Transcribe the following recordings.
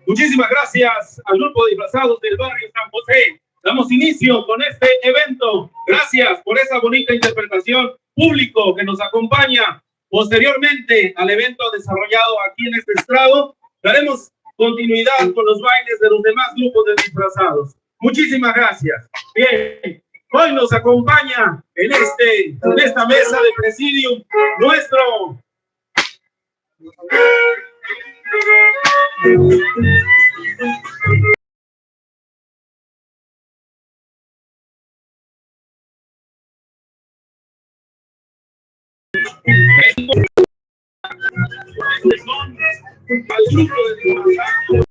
Muchísimas gracias al grupo de disfrazados del barrio San José. Damos inicio con este evento. Gracias por esa bonita interpretación, público que nos acompaña. Posteriormente al evento desarrollado aquí en este estrado, daremos continuidad con los bailes de los demás grupos de disfrazados. Muchísimas gracias. Bien, hoy nos acompaña en esta mesa de presidium nuestro al grupo de disfrazados.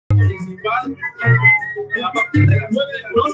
Principal, a partir de las 9 de la noche.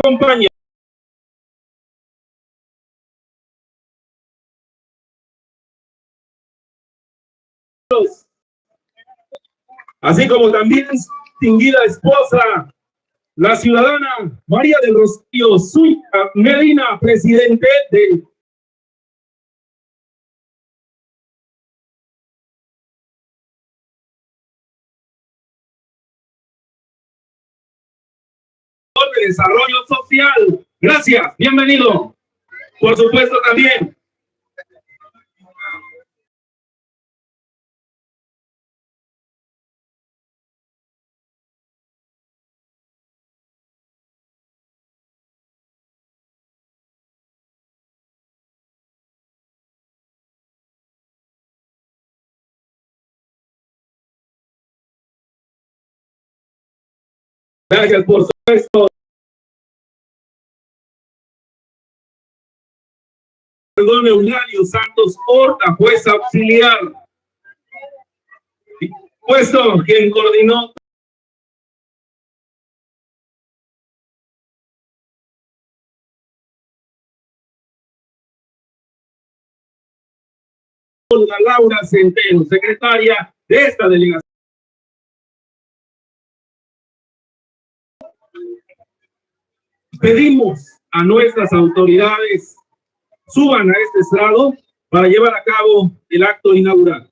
Compañeros, así como también su distinguida esposa, la ciudadana María del Rocío Zúñiga Medina, presidente del de Desarrollo Social. Gracias, bienvenido. Por supuesto también gracias, por supuesto. Don Eulalio Santos Horta, juez auxiliar, puesto quien coordinó Laura Centeno, secretaria de esta delegación. Pedimos a nuestras autoridades suban a este estrado para llevar a cabo el acto inaugural.